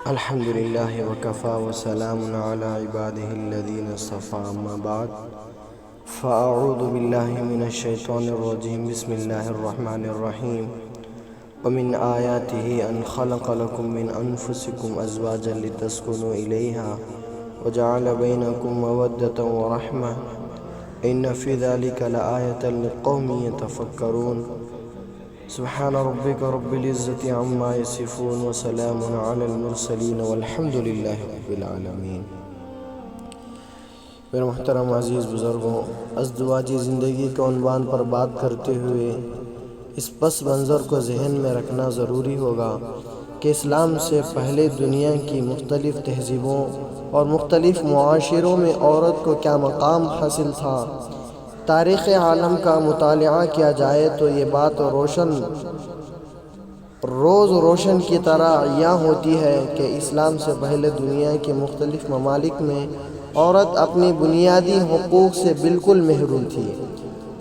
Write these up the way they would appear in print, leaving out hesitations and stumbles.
الحمد لله وكفى وسلام على عباده الذين اصطفى أما بعد فأعوذ بالله من الشيطان الرجيم بسم الله الرحمن الرحيم ومن آياته أن خلق لكم من أنفسكم أزواجا لتسكنوا إليها وجعل بينكم مودة ورحمة إن في ذلك لآية لقوم يتفكرون سبحان ربك رب العزة عما يصفون وسلام على المرسلين والحمد لله رب العالمین۔ میرے محترم عزیز بزرگوں، ازدواجی زندگی کے عنوان پر بات کرتے ہوئے اس پس منظر کو ذہن میں رکھنا ضروری ہوگا کہ اسلام سے پہلے دنیا کی مختلف تہذیبوں اور مختلف معاشروں میں عورت کو کیا مقام حاصل تھا۔ تاریخ عالم کا مطالعہ کیا جائے تو یہ بات روز روشن کی طرح عیاں ہوتی ہے کہ اسلام سے پہلے دنیا کے مختلف ممالک میں عورت اپنی بنیادی حقوق سے بالکل محروم تھی۔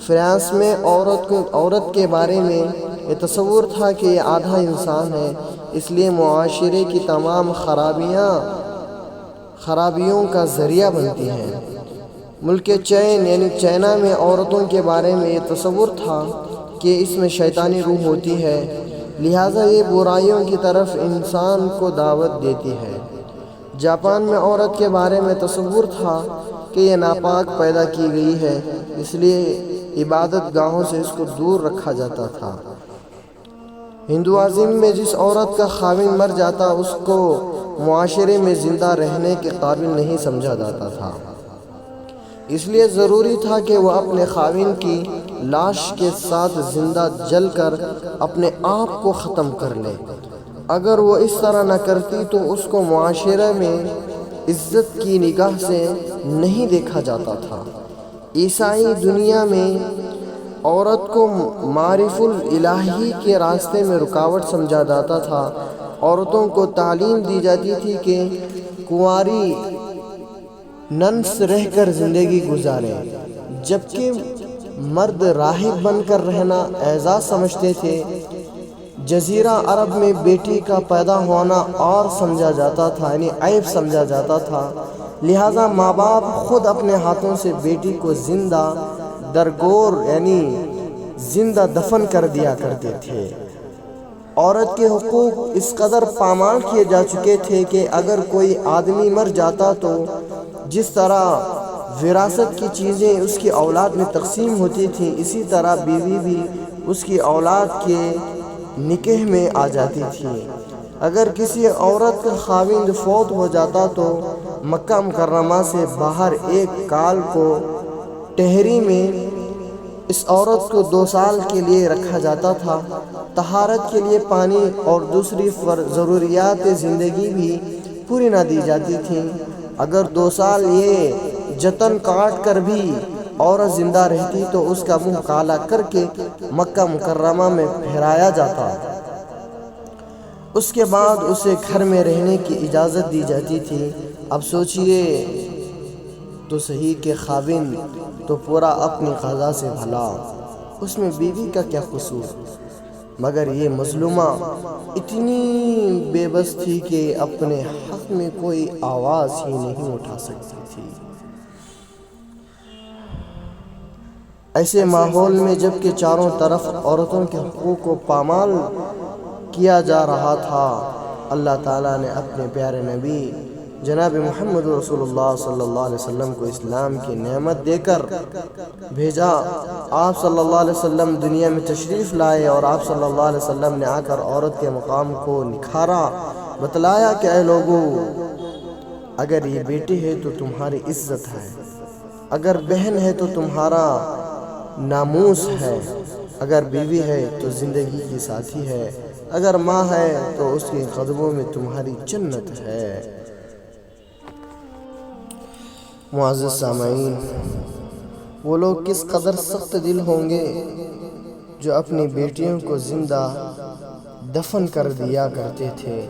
فرانس میں عورت کے بارے میں یہ تصور تھا کہ یہ آدھا انسان ہے، اس لیے معاشرے کی تمام خرابیوں کا ذریعہ بنتی ہیں۔ ملک چین یعنی چائنا میں عورتوں کے بارے میں یہ تصور تھا کہ اس میں شیطانی روح ہوتی ہے، لہٰذا یہ برائیوں کی طرف انسان کو دعوت دیتی ہے۔ جاپان میں عورت کے بارے میں تصور تھا کہ یہ ناپاک پیدا کی گئی ہے، اس لیے عبادت گاہوں سے اس کو دور رکھا جاتا تھا۔ ہندوازم میں جس عورت کا خاوند مر جاتا اس کو معاشرے میں زندہ رہنے کے قابل نہیں سمجھا جاتا تھا، اس لیے ضروری تھا کہ وہ اپنے خاوند کی لاش کے ساتھ زندہ جل کر اپنے آپ کو ختم کر لے۔ اگر وہ اس طرح نہ کرتی تو اس کو معاشرے میں عزت کی نگاہ سے نہیں دیکھا جاتا تھا۔ عیسائی دنیا میں عورت کو معرفت الہی کے راستے میں رکاوٹ سمجھا جاتا تھا۔ عورتوں کو تعلیم دی جاتی تھی کہ کنواری ننس رہ کر زندگی گزاریں، جبکہ مرد راہب بن کر رہنا اعزاز سمجھتے تھے۔ جزیرہ عرب میں بیٹی کا پیدا ہونا اور سمجھا جاتا تھا، یعنی عیب سمجھا جاتا تھا، لہٰذا ماں باپ خود اپنے ہاتھوں سے بیٹی کو زندہ درگور یعنی زندہ دفن کر دیا کرتے تھے۔ عورت کے حقوق اس قدر پامال کیے جا چکے تھے کہ اگر کوئی آدمی مر جاتا تو جس طرح وراثت کی چیزیں اس کی اولاد میں تقسیم ہوتی تھیں، اسی طرح بیوی بھی اس کی اولاد کے نکاح میں آ جاتی تھی۔ اگر کسی عورت کا خاوند فوت ہو جاتا تو مکہ مکرمہ سے باہر ایک کال کو ٹہری میں اس عورت کو 2 سال کے لیے رکھا جاتا تھا۔ طہارت کے لیے پانی اور دوسری ضروریات زندگی بھی پوری نہ دی جاتی تھیں۔ اگر 2 سال یہ جتن کاٹ کر بھی عورت زندہ رہتی تو اس کا منہ کالا کر کے مکہ مکرمہ میں پھرایا جاتا، اس کے بعد اسے گھر میں رہنے کی اجازت دی جاتی تھی۔ اب سوچئے تو صحیح کہ خاوند تو پورا اپنی قضا سے بھلا، اس میں بیوی کا کیا قصور؟ مگر یہ مظلومہ اتنی بے بس تھی کہ اپنے حق میں کوئی آواز ہی نہیں اٹھا سکتی تھی۔ ایسے ماحول میں جبکہ چاروں طرف عورتوں کے حقوق کو پامال کیا جا رہا تھا، اللہ تعالیٰ نے اپنے پیارے نبی جناب محمد رسول اللہ صلی اللہ علیہ وسلم کو اسلام کی نعمت دے کر بھیجا۔ آپ صلی اللہ علیہ وسلم دنیا میں تشریف لائے اور آپ صلی اللہ علیہ وسلم نے آ کر عورت کے مقام کو نکھارا، بتلایا کہ اے لوگو، اگر یہ بیٹی ہے تو تمہاری عزت ہے، اگر بہن ہے تو تمہارا ناموس ہے، اگر بیوی ہے تو زندگی کی ساتھی ہے، اگر ماں ہے تو اس کے قدموں میں تمہاری جنت ہے۔ معزز سامعین، وہ لوگ کس قدر سخت دل ہوں گے جو اپنی بیٹیوں کو زندہ دفن کر دیا کرتے تھے۔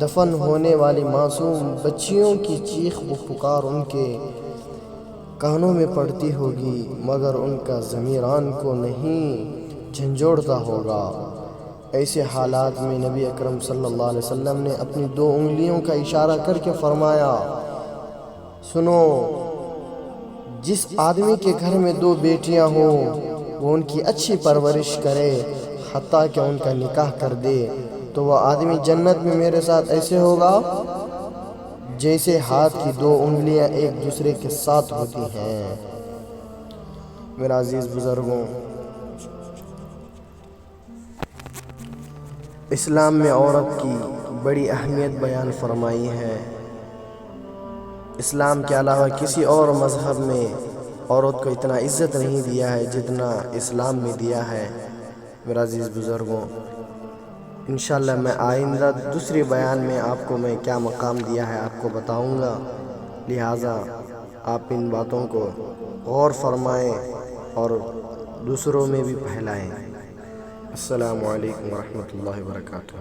دفن ہونے والی معصوم بچیوں کی چیخ و پکار ان کے کانوں میں پڑتی ہوگی، مگر ان کا ضمیران کو نہیں جھنجھوڑتا ہوگا۔ ایسے حالات میں نبی اکرم صلی اللہ علیہ وسلم نے اپنی 2 انگلیوں کا اشارہ کر کے فرمایا، سنو، جس آدمی کے گھر میں 2 بیٹیاں ہوں وہ ان کی اچھی پرورش کرے حتیٰ کہ ان کا نکاح کر دے تو وہ آدمی جنت میں میرے ساتھ ایسے ہوگا جیسے ہاتھ کی 2 انگلیاں ایک دوسرے کے ساتھ ہوتی ہیں۔ میرا عزیز بزرگوں، اسلام میں عورت کی بڑی اہمیت بیان فرمائی ہے۔ اسلام کے علاوہ کسی اور مذہب میں عورت کو اتنا عزت نہیں دیا ہے جتنا اسلام میں دیا ہے۔ میرا عزیز بزرگوں، انشاءاللہ میں آئندہ دوسری بیان میں آپ کو میں کیا مقام دیا ہے آپ کو بتاؤں گا، لہٰذا آپ ان باتوں کو غور فرمائیں اور دوسروں میں بھی پھیلائیں۔ السلام علیکم ورحمۃ اللہ وبرکاتہ۔